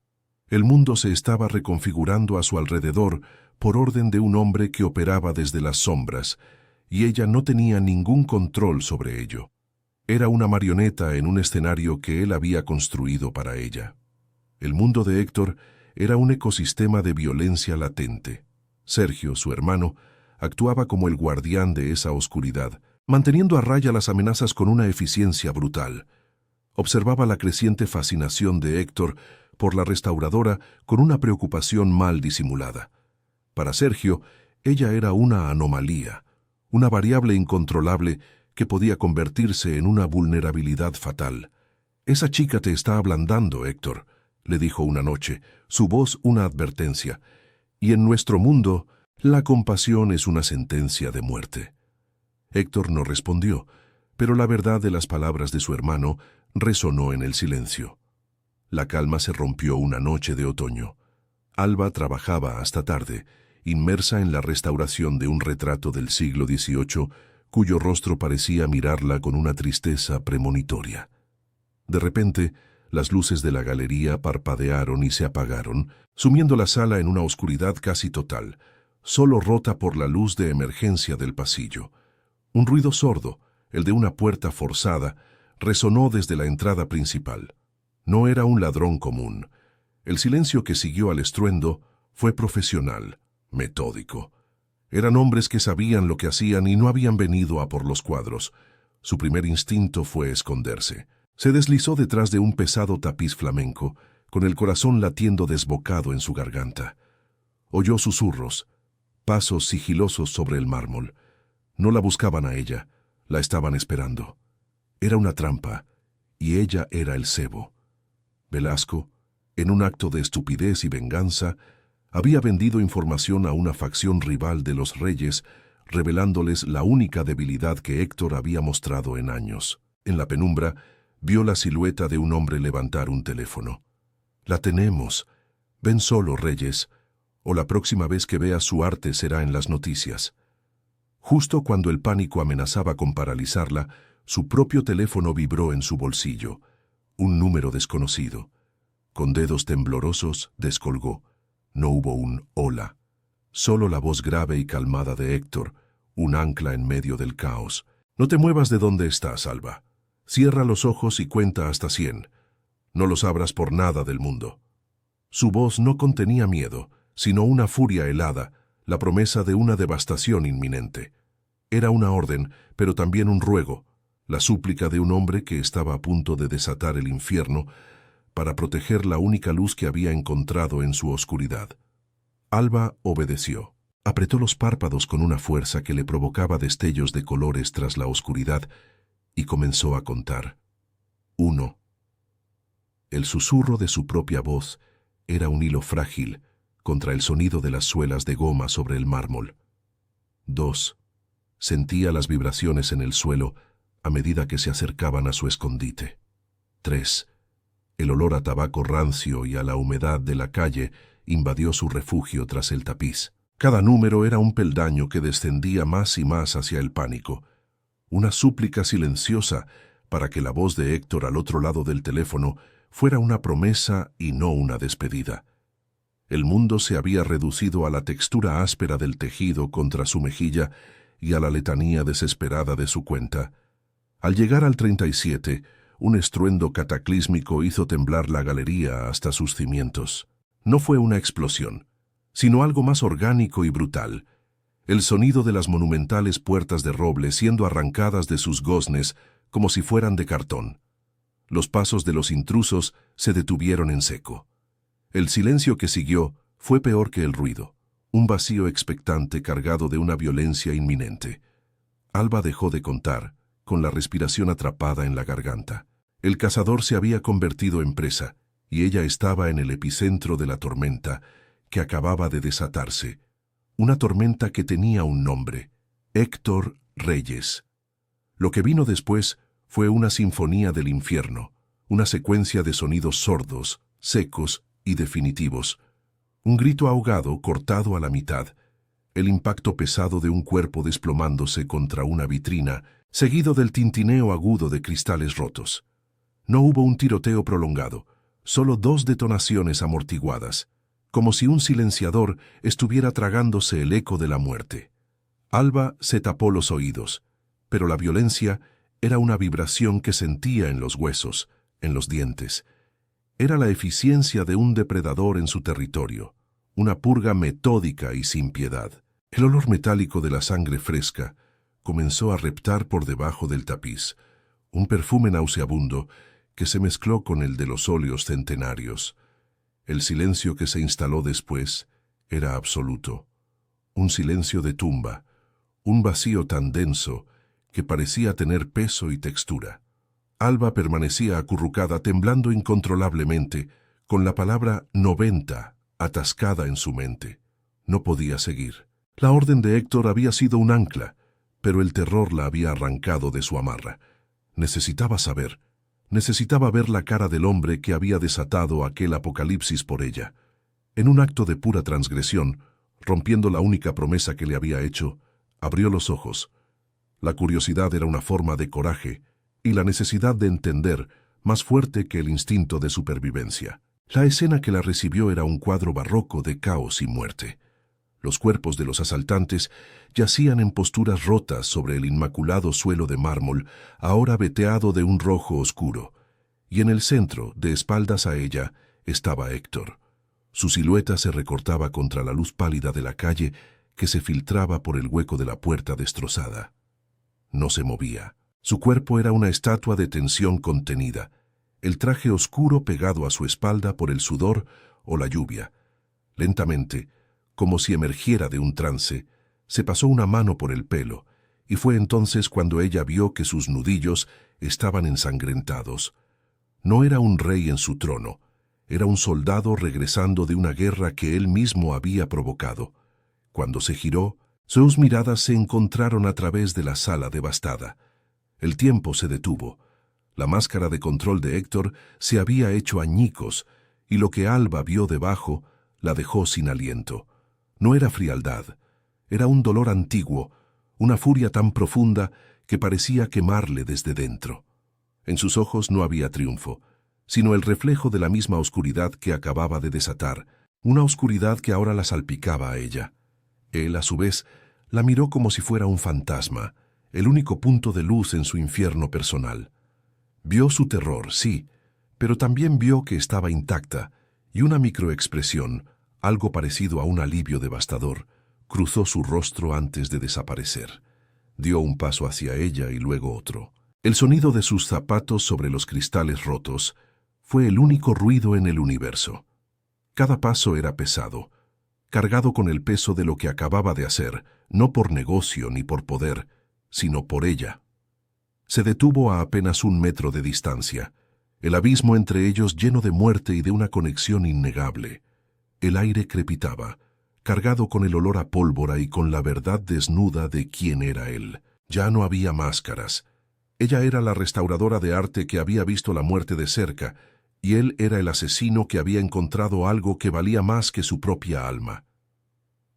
El mundo se estaba reconfigurando a su alrededor por orden de un hombre que operaba desde las sombras, y ella no tenía ningún control sobre ello. Era una marioneta en un escenario que él había construido para ella. El mundo de Héctor era un ecosistema de violencia latente. Sergio, su hermano, actuaba como el guardián de esa oscuridad, manteniendo a raya las amenazas con una eficiencia brutal. Observaba la creciente fascinación de Héctor por la restauradora con una preocupación mal disimulada. Para Sergio, ella era una anomalía, una variable incontrolable que podía convertirse en una vulnerabilidad fatal. «Esa chica te está ablandando, Héctor», le dijo una noche, su voz una advertencia. «Y en nuestro mundo, la compasión es una sentencia de muerte». Héctor no respondió, pero la verdad de las palabras de su hermano resonó en el silencio. La calma se rompió una noche de otoño. Alba trabajaba hasta tarde, inmersa en la restauración de un retrato del siglo XVIII, cuyo rostro parecía mirarla con una tristeza premonitoria. De repente, las luces de la galería parpadearon y se apagaron, sumiendo la sala en una oscuridad casi total, solo rota por la luz de emergencia del pasillo. Un ruido sordo, el de una puerta forzada, resonó desde la entrada principal. No era un ladrón común. El silencio que siguió al estruendo fue profesional, metódico. Eran hombres que sabían lo que hacían y no habían venido a por los cuadros. Su primer instinto fue esconderse. Se deslizó detrás de un pesado tapiz flamenco, con el corazón latiendo desbocado en su garganta. Oyó susurros, pasos sigilosos sobre el mármol. No la buscaban a ella, la estaban esperando. Era una trampa, y ella era el cebo. Velasco, en un acto de estupidez y venganza, había vendido información a una facción rival de los reyes, revelándoles la única debilidad que Héctor había mostrado en años. En la penumbra, vio la silueta de un hombre levantar un teléfono. «La tenemos. Ven solo, Reyes, o la próxima vez que veas su arte será en las noticias». Justo cuando el pánico amenazaba con paralizarla, su propio teléfono vibró en su bolsillo. Un número desconocido. Con dedos temblorosos, descolgó. No hubo un «hola». Solo la voz grave y calmada de Héctor, un ancla en medio del caos. «No te muevas de donde estás, Alba. Cierra los ojos y cuenta hasta 100. No los abras por nada del mundo». Su voz no contenía miedo, sino una furia helada, la promesa de una devastación inminente. Era una orden, pero también un ruego, la súplica de un hombre que estaba a punto de desatar el infierno para proteger la única luz que había encontrado en su oscuridad. Alba obedeció. Apretó los párpados con una fuerza que le provocaba destellos de colores tras la oscuridad y comenzó a contar. 1. El susurro de su propia voz era un hilo frágil contra el sonido de las suelas de goma sobre el mármol. 2. Sentía las vibraciones en el suelo a medida que se acercaban a su escondite. 3. El olor a tabaco rancio y a la humedad de la calle invadió su refugio tras el tapiz. Cada número era un peldaño que descendía más y más hacia el pánico. Una súplica silenciosa para que la voz de Héctor al otro lado del teléfono fuera una promesa y no una despedida. El mundo se había reducido a la textura áspera del tejido contra su mejilla y a la letanía desesperada de su cuenta. Al llegar al 37, un estruendo cataclísmico hizo temblar la galería hasta sus cimientos. No fue una explosión, sino algo más orgánico y brutal. El sonido de las monumentales puertas de roble siendo arrancadas de sus goznes como si fueran de cartón. Los pasos de los intrusos se detuvieron en seco. El silencio que siguió fue peor que el ruido, un vacío expectante cargado de una violencia inminente. Alba dejó de contar, con la respiración atrapada en la garganta. El cazador se había convertido en presa, y ella estaba en el epicentro de la tormenta que acababa de desatarse. Una tormenta que tenía un nombre: Héctor Reyes. Lo que vino después fue una sinfonía del infierno, una secuencia de sonidos sordos, secos y definitivos. Un grito ahogado cortado a la mitad, el impacto pesado de un cuerpo desplomándose contra una vitrina, seguido del tintineo agudo de cristales rotos. No hubo un tiroteo prolongado, solo 2 detonaciones amortiguadas, como si un silenciador estuviera tragándose el eco de la muerte. Alba se tapó los oídos, pero la violencia era una vibración que sentía en los huesos, en los dientes. Era la eficiencia de un depredador en su territorio, una purga metódica y sin piedad. El olor metálico de la sangre fresca comenzó a reptar por debajo del tapiz, un perfume nauseabundo que se mezcló con el de los óleos centenarios. El silencio que se instaló después era absoluto, un silencio de tumba, un vacío tan denso que parecía tener peso y textura. Alba permanecía acurrucada, temblando incontrolablemente, con la palabra 90 atascada en su mente. No podía seguir. La orden de Héctor había sido un ancla, pero el terror la había arrancado de su amarra. Necesitaba saber. Necesitaba ver la cara del hombre que había desatado aquel apocalipsis por ella. En un acto de pura transgresión, rompiendo la única promesa que le había hecho, abrió los ojos. La curiosidad era una forma de coraje, y la necesidad de entender, más fuerte que el instinto de supervivencia. La escena que la recibió era un cuadro barroco de caos y muerte. Los cuerpos de los asaltantes yacían en posturas rotas sobre el inmaculado suelo de mármol, ahora veteado de un rojo oscuro, y en el centro, de espaldas a ella, estaba Héctor. Su silueta se recortaba contra la luz pálida de la calle que se filtraba por el hueco de la puerta destrozada. No se movía. Su cuerpo era una estatua de tensión contenida, el traje oscuro pegado a su espalda por el sudor o la lluvia. Lentamente, como si emergiera de un trance, se pasó una mano por el pelo, y fue entonces cuando ella vio que sus nudillos estaban ensangrentados. No era un rey en su trono, era un soldado regresando de una guerra que él mismo había provocado. Cuando se giró, sus miradas se encontraron a través de la sala devastada. El tiempo se detuvo. La máscara de control de Héctor se había hecho añicos, y lo que Alba vio debajo la dejó sin aliento. No era frialdad, era un dolor antiguo, una furia tan profunda que parecía quemarle desde dentro. En sus ojos no había triunfo, sino el reflejo de la misma oscuridad que acababa de desatar, una oscuridad que ahora la salpicaba a ella. Él, a su vez, la miró como si fuera un fantasma, el único punto de luz en su infierno personal. Vio su terror, sí, pero también vio que estaba intacta, y una microexpresión, algo parecido a un alivio devastador, cruzó su rostro antes de desaparecer. Dio un paso hacia ella y luego otro. El sonido de sus zapatos sobre los cristales rotos fue el único ruido en el universo. Cada paso era pesado, cargado con el peso de lo que acababa de hacer, no por negocio ni por poder, sino por ella. Se detuvo a apenas 1 metro de distancia, el abismo entre ellos lleno de muerte y de una conexión innegable. El aire crepitaba, cargado con el olor a pólvora y con la verdad desnuda de quién era él. Ya no había máscaras. Ella era la restauradora de arte que había visto la muerte de cerca, y él era el asesino que había encontrado algo que valía más que su propia alma.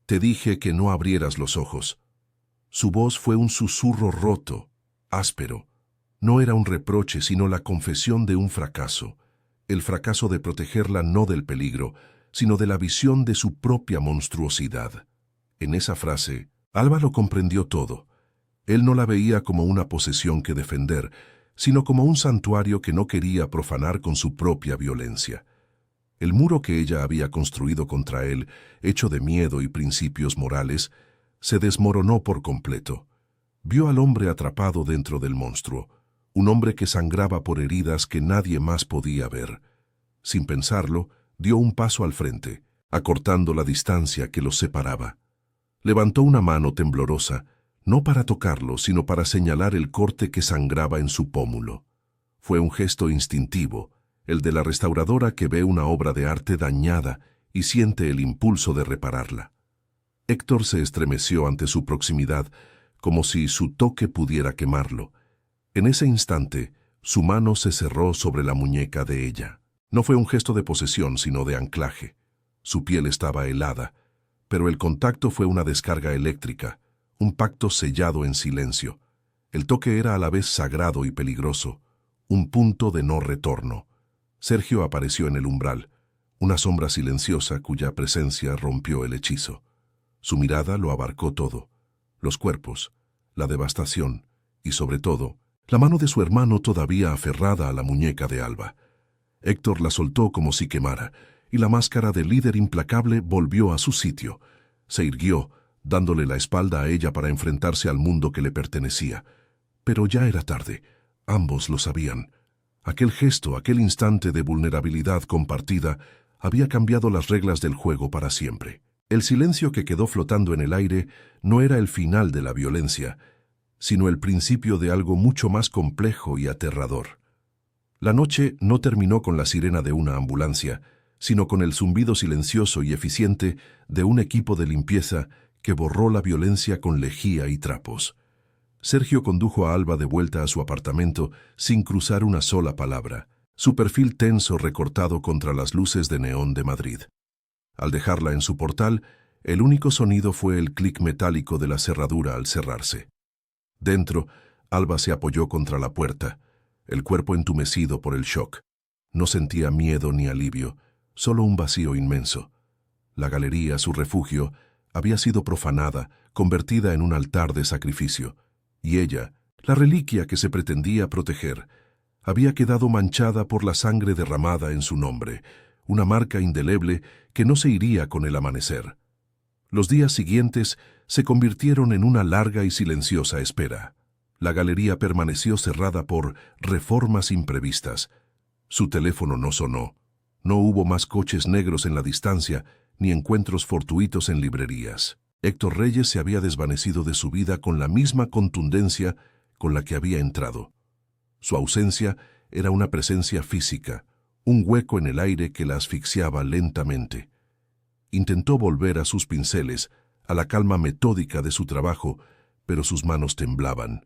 «Te dije que no abrieras los ojos». Su voz fue un susurro roto, áspero. No era un reproche, sino la confesión de un fracaso. El fracaso de protegerla no del peligro, sino de la visión de su propia monstruosidad. En esa frase, Alba lo comprendió todo. Él no la veía como una posesión que defender, sino como un santuario que no quería profanar con su propia violencia. El muro que ella había construido contra él, hecho de miedo y principios morales, se desmoronó por completo. Vio al hombre atrapado dentro del monstruo, un hombre que sangraba por heridas que nadie más podía ver. Sin pensarlo, dio un paso al frente, acortando la distancia que los separaba. Levantó una mano temblorosa, no para tocarlo, sino para señalar el corte que sangraba en su pómulo. Fue un gesto instintivo, el de la restauradora que ve una obra de arte dañada y siente el impulso de repararla. Héctor se estremeció ante su proximidad, como si su toque pudiera quemarlo. En ese instante, su mano se cerró sobre la muñeca de ella. No fue un gesto de posesión, sino de anclaje. Su piel estaba helada, pero el contacto fue una descarga eléctrica, un pacto sellado en silencio. El toque era a la vez sagrado y peligroso, un punto de no retorno. Sergio apareció en el umbral, una sombra silenciosa cuya presencia rompió el hechizo. Su mirada lo abarcó todo: los cuerpos, la devastación y, sobre todo, la mano de su hermano todavía aferrada a la muñeca de Alba. Héctor la soltó como si quemara, y la máscara del líder implacable volvió a su sitio. Se irguió, dándole la espalda a ella para enfrentarse al mundo que le pertenecía. Pero ya era tarde. Ambos lo sabían. Aquel gesto, aquel instante de vulnerabilidad compartida, había cambiado las reglas del juego para siempre. El silencio que quedó flotando en el aire no era el final de la violencia, sino el principio de algo mucho más complejo y aterrador. La noche no terminó con la sirena de una ambulancia, sino con el zumbido silencioso y eficiente de un equipo de limpieza que borró la violencia con lejía y trapos. Sergio condujo a Alba de vuelta a su apartamento sin cruzar una sola palabra, su perfil tenso recortado contra las luces de neón de Madrid. Al dejarla en su portal, el único sonido fue el clic metálico de la cerradura al cerrarse. Dentro, Alba se apoyó contra la puerta, el cuerpo entumecido por el shock. No sentía miedo ni alivio, solo un vacío inmenso. La galería, su refugio, había sido profanada, convertida en un altar de sacrificio, y ella, la reliquia que se pretendía proteger, había quedado manchada por la sangre derramada en su nombre, una marca indeleble que no se iría con el amanecer. Los días siguientes se convirtieron en una larga y silenciosa espera. La galería permaneció cerrada por reformas imprevistas. Su teléfono no sonó. No hubo más coches negros en la distancia, ni encuentros fortuitos en librerías. Héctor Reyes se había desvanecido de su vida con la misma contundencia con la que había entrado. Su ausencia era una presencia física, un hueco en el aire que la asfixiaba lentamente. Intentó volver a sus pinceles, a la calma metódica de su trabajo, pero sus manos temblaban.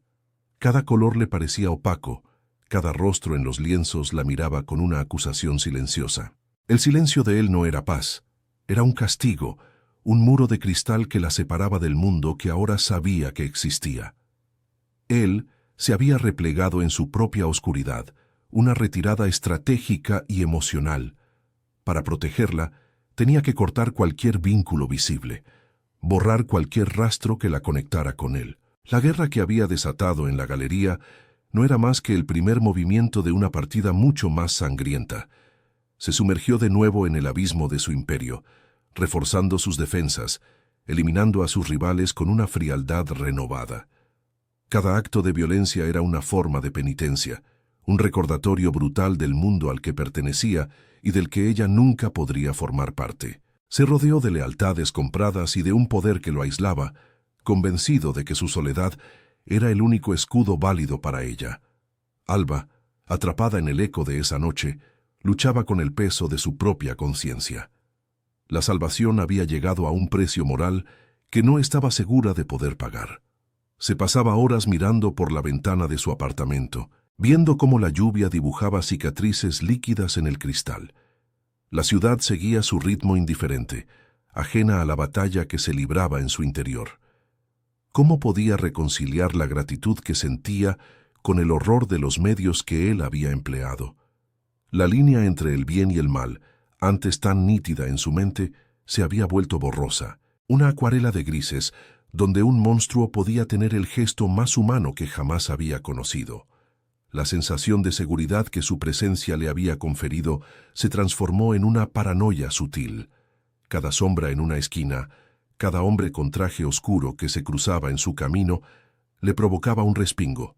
Cada color le parecía opaco, cada rostro en los lienzos la miraba con una acusación silenciosa. El silencio de él no era paz, era un castigo, un muro de cristal que la separaba del mundo que ahora sabía que existía. Él se había replegado en su propia oscuridad, una retirada estratégica y emocional. Para protegerla, tenía que cortar cualquier vínculo visible, borrar cualquier rastro que la conectara con él. La guerra que había desatado en la galería no era más que el primer movimiento de una partida mucho más sangrienta. Se sumergió de nuevo en el abismo de su imperio, reforzando sus defensas, eliminando a sus rivales con una frialdad renovada. Cada acto de violencia era una forma de penitencia, un recordatorio brutal del mundo al que pertenecía y del que ella nunca podría formar parte. Se rodeó de lealtades compradas y de un poder que lo aislaba, convencido de que su soledad era el único escudo válido para ella. Alba, atrapada en el eco de esa noche, luchaba con el peso de su propia conciencia. La salvación había llegado a un precio moral que no estaba segura de poder pagar. Se pasaba horas mirando por la ventana de su apartamento, viendo cómo la lluvia dibujaba cicatrices líquidas en el cristal. La ciudad seguía su ritmo indiferente, ajena a la batalla que se libraba en su interior. ¿Cómo podía reconciliar la gratitud que sentía con el horror de los medios que él había empleado? La línea entre el bien y el mal, antes tan nítida en su mente, se había vuelto borrosa, una acuarela de grises, donde un monstruo podía tener el gesto más humano que jamás había conocido. La sensación de seguridad que su presencia le había conferido se transformó en una paranoia sutil. Cada sombra en una esquina, cada hombre con traje oscuro que se cruzaba en su camino, le provocaba un respingo.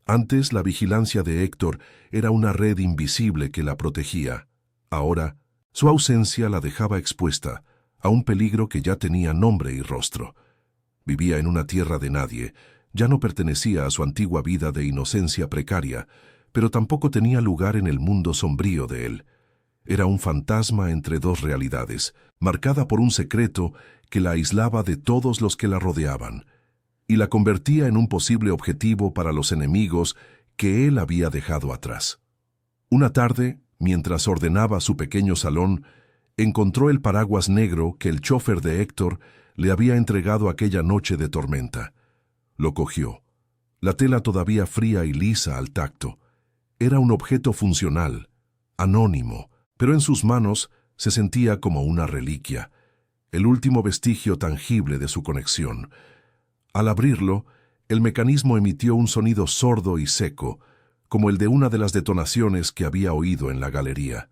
Antes la vigilancia de Héctor era una red invisible que la protegía. Ahora, su ausencia la dejaba expuesta a un peligro que ya tenía nombre y rostro. Vivía en una tierra de nadie, ya no pertenecía a su antigua vida de inocencia precaria, pero tampoco tenía lugar en el mundo sombrío de él. Era un fantasma entre dos realidades, marcada por un secreto que la aislaba de todos los que la rodeaban, y la convertía en un posible objetivo para los enemigos que él había dejado atrás. Una tarde, mientras ordenaba su pequeño salón, encontró el paraguas negro que el chófer de Héctor le había entregado aquella noche de tormenta. Lo cogió, la tela todavía fría y lisa al tacto, Era un objeto funcional, anónimo, pero en sus manos se sentía como una reliquia, el último vestigio tangible de su conexión. Al abrirlo, el mecanismo emitió un sonido sordo y seco, como el de una de las detonaciones que había oído en la galería.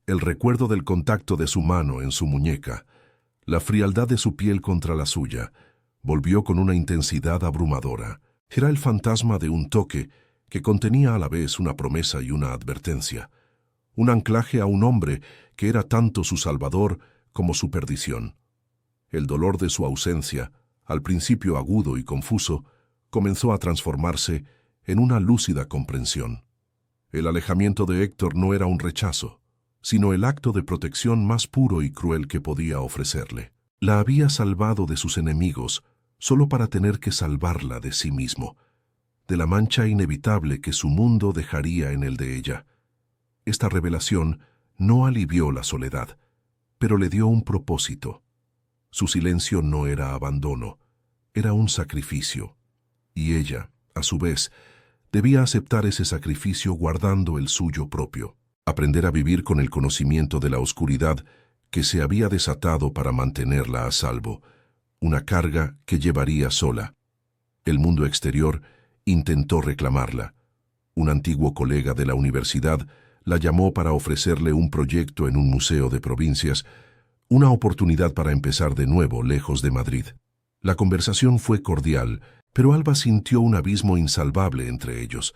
El recuerdo del contacto de su mano en su muñeca, la frialdad de su piel contra la suya, volvió con una intensidad abrumadora. Era el fantasma de un toque que contenía a la vez una promesa y una advertencia, un anclaje a un hombre que era tanto su salvador como su perdición. El dolor de su ausencia, al principio agudo y confuso, comenzó a transformarse en una lúcida comprensión. El alejamiento de Héctor no era un rechazo, sino el acto de protección más puro y cruel que podía ofrecerle. La había salvado de sus enemigos solo para tener que salvarla de sí mismo, de la mancha inevitable que su mundo dejaría en el de ella. Esta revelación no alivió la soledad, pero le dio un propósito. Su silencio no era abandono, era un sacrificio, y ella, a su vez, debía aceptar ese sacrificio guardando el suyo propio, aprender a vivir con el conocimiento de la oscuridad que se había desatado para mantenerla a salvo, una carga que llevaría sola. El mundo exterior intentó reclamarla. Un antiguo colega de la universidad la llamó para ofrecerle un proyecto en un museo de provincias, una oportunidad para empezar de nuevo lejos de Madrid. La conversación fue cordial, pero Alba sintió un abismo insalvable entre ellos.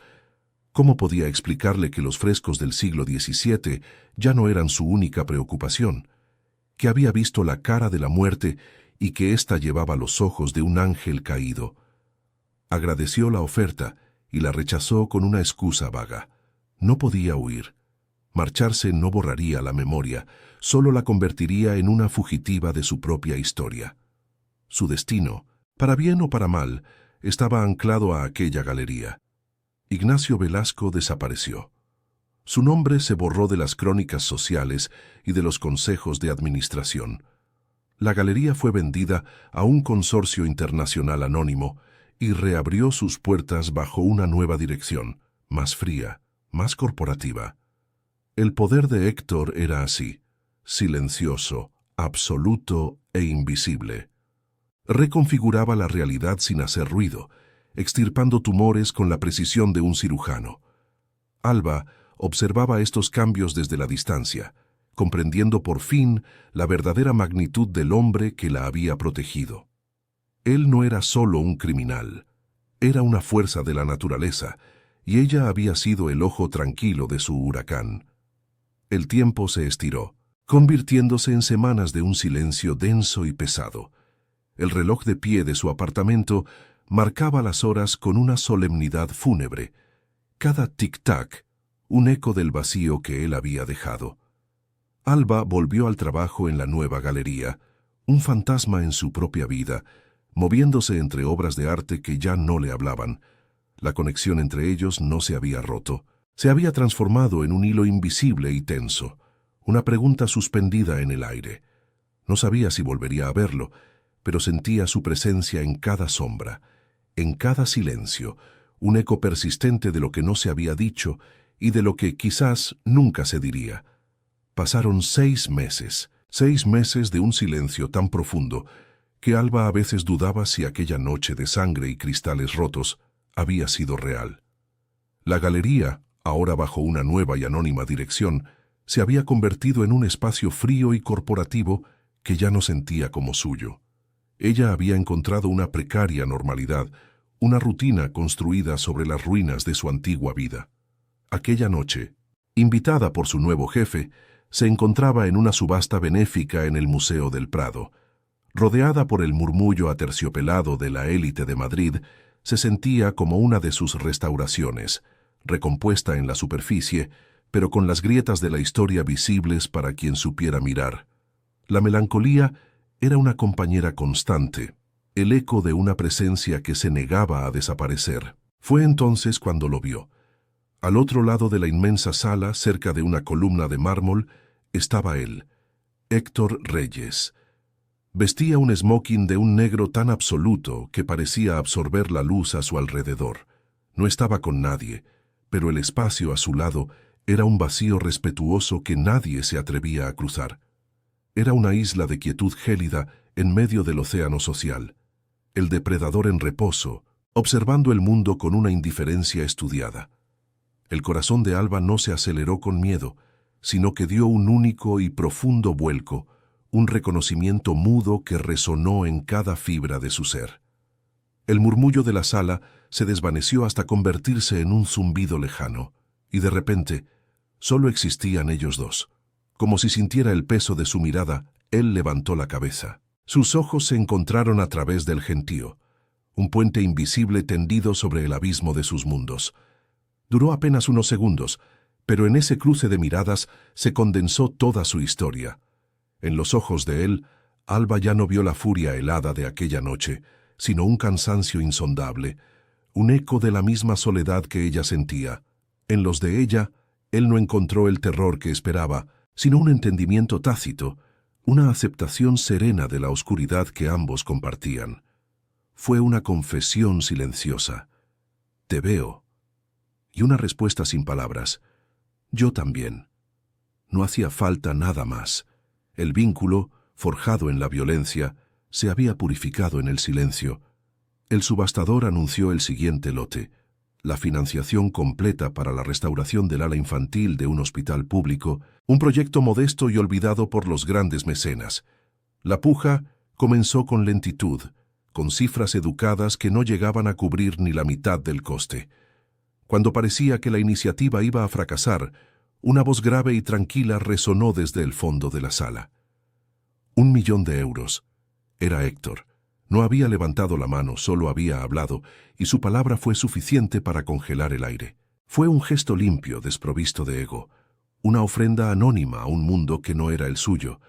¿Cómo podía explicarle que los frescos del siglo XVII ya no eran su única preocupación? Que había visto la cara de la muerte y que ésta llevaba los ojos de un ángel caído. Agradeció la oferta y la rechazó con una excusa vaga. No podía huir. Marcharse no borraría la memoria, solo la convertiría en una fugitiva de su propia historia. Su destino, para bien o para mal, estaba anclado a aquella galería. Ignacio Velasco desapareció. Su nombre se borró de las crónicas sociales y de los consejos de administración. La galería fue vendida a un consorcio internacional anónimo y reabrió sus puertas bajo una nueva dirección, más fría, más corporativa. El poder de Héctor era así, silencioso, absoluto e invisible. Reconfiguraba la realidad sin hacer ruido, extirpando tumores con la precisión de un cirujano. Alba observaba estos cambios desde la distancia, comprendiendo por fin la verdadera magnitud del hombre que la había protegido. Él no era solo un criminal, era una fuerza de la naturaleza, y ella había sido el ojo tranquilo de su huracán. El tiempo se estiró, convirtiéndose en semanas de un silencio denso y pesado. El reloj de pie de su apartamento marcaba las horas con una solemnidad fúnebre. Cada tic-tac, un eco del vacío que él había dejado. Alba volvió al trabajo en la nueva galería, un fantasma en su propia vida, moviéndose entre obras de arte que ya no le hablaban. La conexión entre ellos no se había roto, se había transformado en un hilo invisible y tenso, una pregunta suspendida en el aire. No sabía si volvería a verlo, pero sentía su presencia en cada sombra, en cada silencio, un eco persistente de lo que no se había dicho y de lo que quizás nunca se diría. Pasaron 6 meses, 6 meses de un silencio tan profundo que Alba a veces dudaba si aquella noche de sangre y cristales rotos había sido real. La galería, ahora bajo una nueva y anónima dirección, se había convertido en un espacio frío y corporativo que ya no sentía como suyo. Ella había encontrado una precaria normalidad, una rutina construida sobre las ruinas de su antigua vida. Aquella noche, invitada por su nuevo jefe, se encontraba en una subasta benéfica en el Museo del Prado. Rodeada por el murmullo aterciopelado de la élite de Madrid, se sentía como una de sus restauraciones, recompuesta en la superficie, pero con las grietas de la historia visibles para quien supiera mirar. La melancolía era una compañera constante, el eco de una presencia que se negaba a desaparecer. Fue entonces cuando lo vio. Al otro lado de la inmensa sala, cerca de una columna de mármol, estaba él, Héctor Reyes. Vestía un smoking de un negro tan absoluto que parecía absorber la luz a su alrededor. No estaba con nadie, pero el espacio a su lado era un vacío respetuoso que nadie se atrevía a cruzar. Era una isla de quietud gélida en medio del océano social, el depredador en reposo, observando el mundo con una indiferencia estudiada. El corazón de Alba no se aceleró con miedo, sino que dio un único y profundo vuelco, un reconocimiento mudo que resonó en cada fibra de su ser. El murmullo de la sala se desvaneció hasta convertirse en un zumbido lejano, y de repente solo existían ellos dos. Como si sintiera el peso de su mirada, él levantó la cabeza. Sus ojos se encontraron a través del gentío, un puente invisible tendido sobre el abismo de sus mundos. Duró apenas unos segundos, pero en ese cruce de miradas se condensó toda su historia. En los ojos de él, Alba ya no vio la furia helada de aquella noche, sino un cansancio insondable, un eco de la misma soledad que ella sentía. En los de ella, él no encontró el terror que esperaba, sino un entendimiento tácito, una aceptación serena de la oscuridad que ambos compartían. Fue una confesión silenciosa. «Te veo». Y una respuesta sin palabras. «Yo también». No hacía falta nada más. El vínculo, forjado en la violencia, se había purificado en el silencio. El subastador anunció el siguiente lote: la financiación completa para la restauración del ala infantil de un hospital público, un proyecto modesto y olvidado por los grandes mecenas. La puja comenzó con lentitud, con cifras educadas que no llegaban a cubrir ni la mitad del coste. Cuando parecía que la iniciativa iba a fracasar, una voz grave y tranquila resonó desde el fondo de la sala. 1 millón de euros. Era Héctor. No había levantado la mano, solo había hablado, y su palabra fue suficiente para congelar el aire. Fue un gesto limpio, desprovisto de ego, una ofrenda anónima a un mundo que no era el suyo.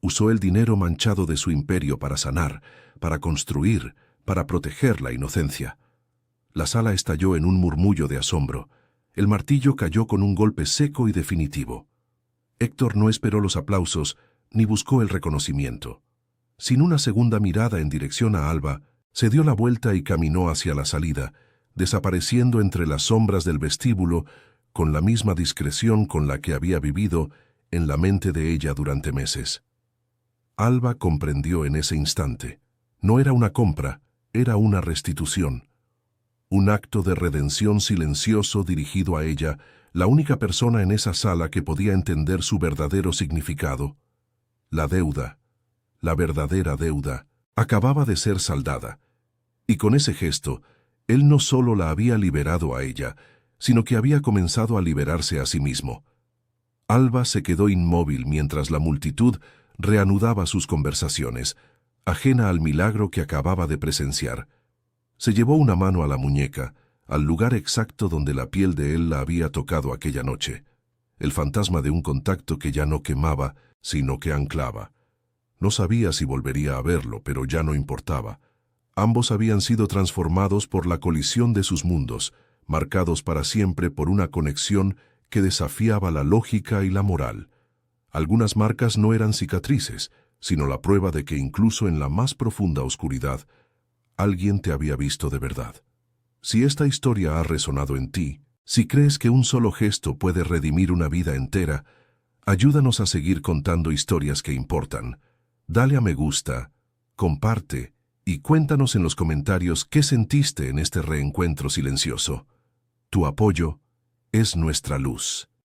Usó el dinero manchado de su imperio para sanar, para construir, para proteger la inocencia. La sala estalló en un murmullo de asombro. El martillo cayó con un golpe seco y definitivo. Héctor no esperó los aplausos ni buscó el reconocimiento. Sin una segunda mirada en dirección a Alba, se dio la vuelta y caminó hacia la salida, desapareciendo entre las sombras del vestíbulo con la misma discreción con la que había vivido en la mente de ella durante meses. Alba comprendió en ese instante. No era una compra, era una restitución. Un acto de redención silencioso dirigido a ella, la única persona en esa sala que podía entender su verdadero significado. La deuda, la verdadera deuda, acababa de ser saldada. Y con ese gesto, él no solo la había liberado a ella, sino que había comenzado a liberarse a sí mismo. Alba se quedó inmóvil mientras la multitud reanudaba sus conversaciones, ajena al milagro que acababa de presenciar. Se llevó una mano a la muñeca, al lugar exacto donde la piel de él la había tocado aquella noche. El fantasma de un contacto que ya no quemaba, sino que anclaba. No sabía si volvería a verlo, pero ya no importaba. Ambos habían sido transformados por la colisión de sus mundos, marcados para siempre por una conexión que desafiaba la lógica y la moral. Algunas marcas no eran cicatrices, sino la prueba de que incluso en la más profunda oscuridad, alguien te había visto de verdad. Si esta historia ha resonado en ti, si crees que un solo gesto puede redimir una vida entera, ayúdanos a seguir contando historias que importan. Dale a me gusta, comparte y cuéntanos en los comentarios qué sentiste en este reencuentro silencioso. Tu apoyo es nuestra luz.